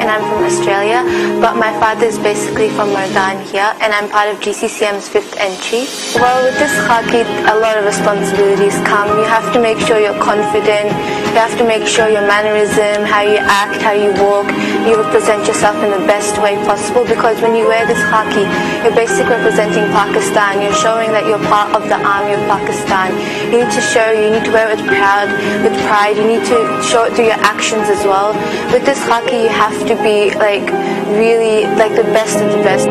And I'm from Australia, but my father is basically from Mardan here, and I'm part of GCCM's 5th entry. Well, with this khaki, a lot of responsibilities come. You have to make sure you're confident, you have to make sure your mannerism, how you act, how you walk, you represent yourself in the best way possible, because when you wear this khaki, you're basically representing Pakistan. You're showing that you're part of the army of Pakistan. You need to show, you need to wear it with pride, you need to show it through your actions as well. With this khaki, you have to be like really like the best of the best.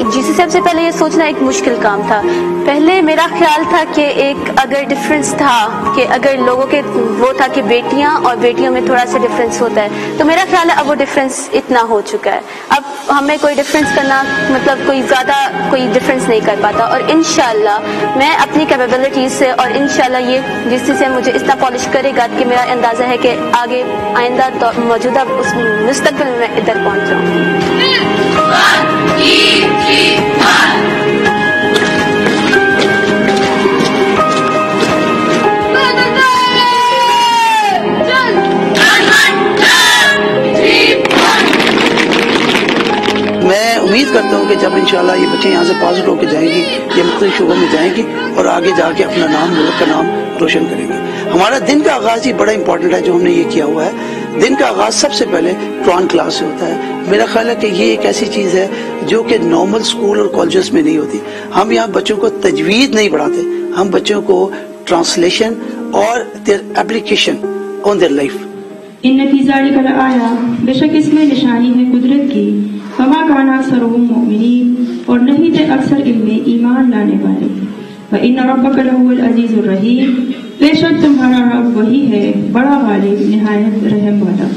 GCSM سے پہلے یہ سوچنا ایک مشکل کام تھا. پہلے میرا خیال تھا کہ ایک اگر ڈفرینس تھا کہ اگر لوگوں کے وہ تھا کہ بیٹیاں اور بیٹیوں میں تھوڑا سا ڈفرینس ہوتا ہے, تو میرا خیال ہے اب وہ ڈفرینس اتنا ہو چکا ہے. اب ہمیں کوئی ڈفرینس کرنا مطلب کوئی زیادہ کوئی ڈفرینس نہیں کر پاتا. اور انشاءاللہ میں اپنی کیپیبلٹیز سے اور انشاءاللہ یہ GCSM مجھے اتنا پالش کرے گا کہ میرا اندازہ ہے کہ آگے آئندہ موجودہ اس مستقبل میں ادھر پہنچ جاؤں گی. میں امید کرتا ہوں کہ جب انشاءاللہ یہ بچے یہاں سے پاس ہو کے جائیں گی, یہ مختلف شعبوں میں جائیں گی اور آگے جا کے اپنا نام, ملک کا نام روشن کریں گی. ہمارا دن کا آغاز ہی بڑا امپورٹنٹ ہے جو ہم نے یہ کیا ہوا ہے. دن کا آغاز سب سے پہلے قرآن کلاس سے ہوتا ہے. میرا خیال ہے کہ یہ ایک ایسی چیز ہے جو کہ نارمل اسکول اور کالجز میں نہیں ہوتی. ہم یہاں بچوں کو تجوید نہیں پڑھاتے, ہم بچوں کو ٹرانسلیشن اور their application on their life. ان فی ذالک لآیہ, بے شک اس میں نشانی ہے قدرت کی. فما کان اکثرهم مؤمنین, اور نہیں تھے اکثر ان میں ایمان لانے والے. فإن ربک لہو العزیز الرحیم, بے شک تمہارا رب وہی ہے بڑا غالب نہایت رحم والا.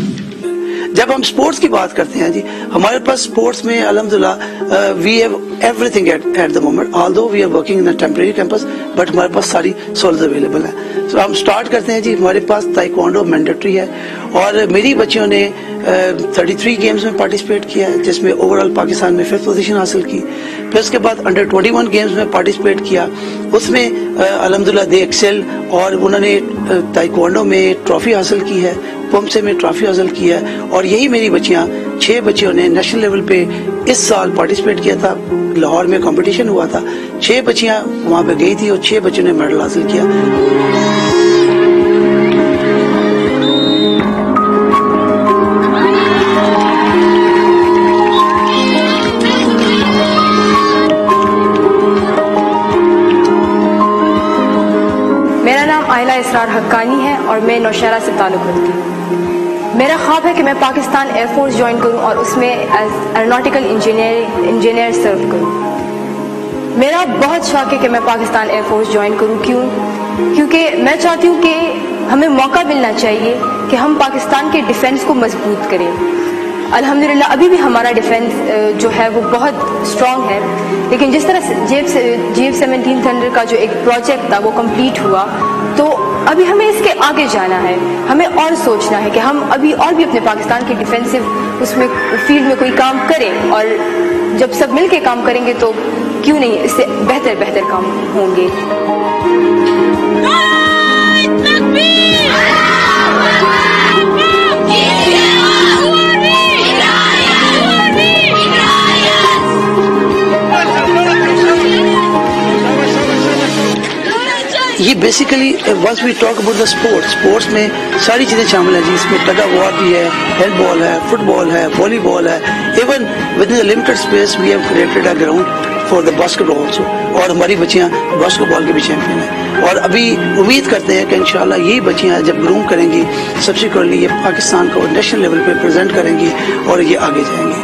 جب ہم سپورٹس کی بات کرتے ہیں جی, ہمارے پاس سپورٹس میں الحمدللہ we have everything at the moment, although we are working in a temporary campus, but ہمارے پاس ساری سولز اویلیبل ہیں. تو ہم سٹارٹ کرتے ہیں جی. ہمارے پاس تائیکوانڈو مینڈیٹری ہے, اور میری بچیوں نے 33 گیمز میں پارٹیسپیٹ کیا ہے, جس میں اوور آل پاکستان میں 5th پوزیشن حاصل کی. پھر اس کے بعد انڈر 21 گیمز میں پارٹیسپیٹ کیا, اس میں الحمدللہ دے ایکسل, اور انہوں نے تائیکوانڈو میں ٹرافی حاصل کی ہے, پمسے میں ٹرافی حاصل کی ہے. اور یہی میری بچیاں 6 بچیوں نے نیشنل لیول پہ اس سال پارٹیسپیٹ کیا تھا. لاہور میں کمپٹیشن ہوا تھا, 6 بچیاں وہاں پہ گئی تھی اور 6 بچوں نے میڈل حاصل کیا. اسرار حقانی ہے اور میں نوشہرہ سے تعلق رکھتی ہوں. میرا خواب ہے کہ میں پاکستان ایئر فورس جوائن کروں اور اس میں ایروناٹیکل انجینئر سرو کروں. میرا بہت شوق ہے کہ میں پاکستان ایئر فورس جوائن کروں. کیونکہ میں چاہتی ہوں کہ ہمیں موقع ملنا چاہیے کہ ہم پاکستان کے ڈیفنس کو مضبوط کریں. الحمدللہ ابھی بھی ہمارا ڈیفنس جو ہے وہ بہت اسٹرانگ ہے, لیکن جس طرح GF-17 تھنڈر کا جو ایک پروجیکٹ تھا وہ کمپلیٹ ہوا, تو ابھی ہمیں اس کے آگے جانا ہے. ہمیں اور سوچنا ہے کہ ہم ابھی اور بھی اپنے پاکستان کے ڈیفینسو اس میں فیلڈ میں کوئی کام کریں, اور جب سب مل کے کام کریں گے تو کیوں نہیں اس سے بہتر کام ہوں گے. یہ basically once we talk about the sports میں ساری چیزیں شامل ہیں جی. اس میں ٹگ آف وار بھی ہے, ہینڈ بال ہے, فٹ بال ہے, والی بال ہے. Even with unlimited space we have created a ground for the basketball also, اور ہماری بچیاں باسکٹ بال کے بھی چیمپئن ہیں. اور ابھی امید کرتے ہیں کہ انشاءاللہ یہی بچیاں جب گروم کریں گی سبسیکوئنٹلی یہ پاکستان کو نیشنل لیول پہ پریزنٹ کریں گی اور یہ آگے جائیں گے.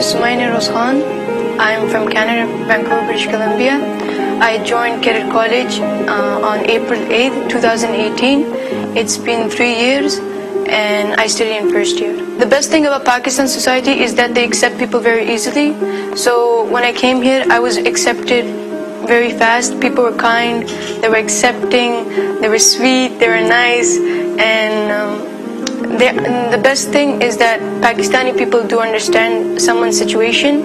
Sumaina Rose Khan. I am from Canada, Vancouver, British Columbia. I joined Cadet College on April 8th, 2018. It's been 3 years and I study in first year. The best thing about Pakistan society is that they accept people very easily. So when I came here, I was accepted very fast. People were kind, they were accepting, they were sweet, they were nice, and the best thing is that Pakistani people do understand someone's situation.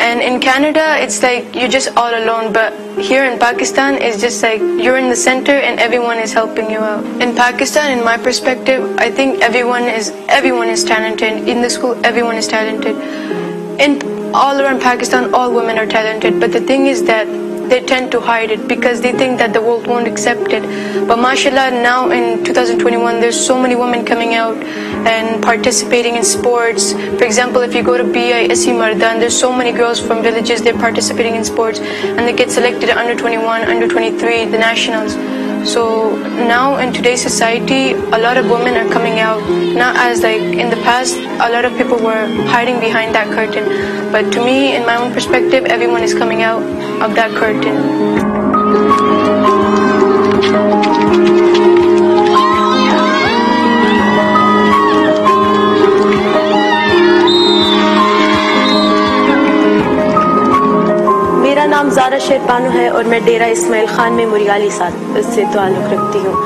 And in Canada, it's like you're just all alone. But here in Pakistan, it's just like you're in the center and everyone is helping you out. In Pakistan, in my perspective, I think everyone is talented. In the school, everyone is talented. In all around Pakistan, all women are talented. But the thing is that they tend to hide it because they think that the world won't accept it. But mashallah, now in 2021 there's so many women coming out and participating in sports. For example, if you go to BISE Mardan, there's so many girls from villages, they're participating in sports and they get selected under 21, under 23, the nationals. So now in today's society, a lot of women are coming out, not as like in the past, a lot of people were hiding behind that curtain. But to me, in my own perspective, everyone is coming out of that curtain. میرا نام زارا شیربانو ہے اور میں ڈیرہ اسماعیل خان میں مریالی سے تعلق رکھتی ہوں.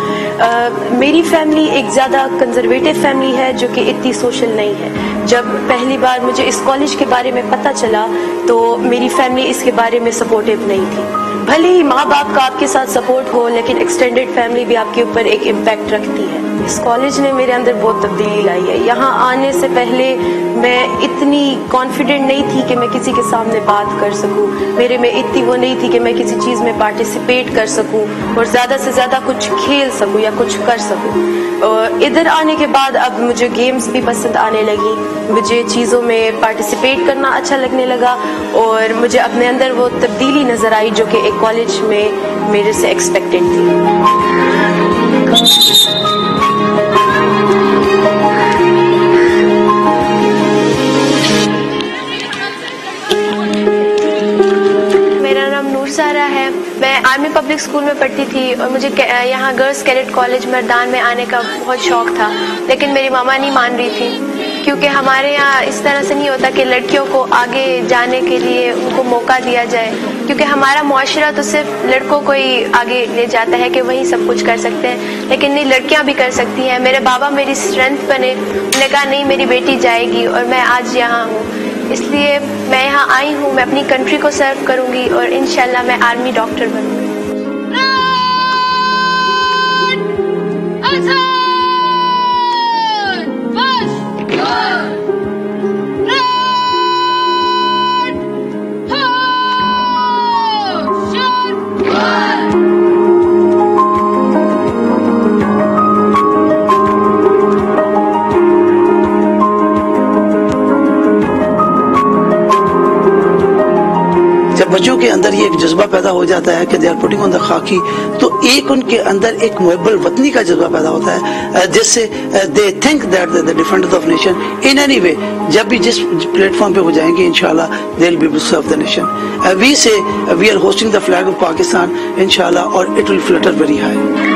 میری فیملی ایک زیادہ کنزرویٹو فیملی ہے جو کہ اتنی سوشل نہیں ہے. جب پہلی بار مجھے اس کالج کے بارے میں پتہ چلا تو میری فیملی اس کے بارے میں سپورٹیو نہیں تھی. بھلے ہی ماں باپ کا آپ کے ساتھ سپورٹ ہو لیکن ایکسٹینڈیڈ فیملی بھی آپ کے اوپر ایک امپیکٹ رکھتی ہے. اس کالج نے میرے اندر بہت تبدیلی لائی ہے. یہاں آنے سے پہلے میں اتنی کانفیڈنٹ نہیں تھی کہ میں کسی کے سامنے بات کر سکوں, میرے میں اتنی وہ نہیں تھی کہ میں کسی چیز میں پارٹیسپیٹ کر سکوں اور زیادہ سے زیادہ کچھ کھیل سکوں یا کچھ کر سکوں. ادھر آنے کے بعد اب مجھے گیمز بھی پسند آنے لگی, مجھے چیزوں میں پارٹیسپیٹ کرنا اچھا لگنے لگا اور مجھے اپنے اندر وہ تبدیلی نظر آئی جو کہ ایک کالج میں میرے سے ایکسپیکٹڈ تھی. ہے. میں آرمی پبلک اسکول میں پڑھتی تھی اور مجھے یہاں گرلز کیڈٹ کالج مردان میں آنے کا بہت شوق تھا, لیکن میری ماما نہیں مان رہی تھی کیونکہ ہمارے یہاں اس طرح سے نہیں ہوتا کہ لڑکیوں کو آگے جانے کے لیے ان کو موقع دیا جائے, کیونکہ ہمارا معاشرہ تو صرف لڑکوں کو ہی آگے لے جاتا ہے کہ وہی سب کچھ کر سکتے ہیں, لیکن نہیں, لڑکیاں بھی کر سکتی ہیں. میرے بابا میری اسٹرینتھ بنے, انہوں نے کہا نہیں میری بیٹی جائے گی اور میں آج یہاں ہوں. اس لیے میں یہاں آئی ہوں, میں اپنی کنٹری کو سرو کروں گی اور انشاءاللہ میں آرمی ڈاکٹر بنوں گی. جب بچوں کے اندر یہ ایک جذبہ پیدا ہو جاتا ہے کہ دے آر پٹنگ آن دا خاکی, تو ایک ان کے اندر ایک محب الوطنی کا جذبہ پیدا ہوتا ہے, جس سے they think that they defenders of nation in any way. جب بھی جس پلیٹ فارم پہ ہو جائیں گے انشاءاللہ they will be able to serve the nation. We say we are hosting the flag of Pakistan انشاءاللہ, اور it will filter very high.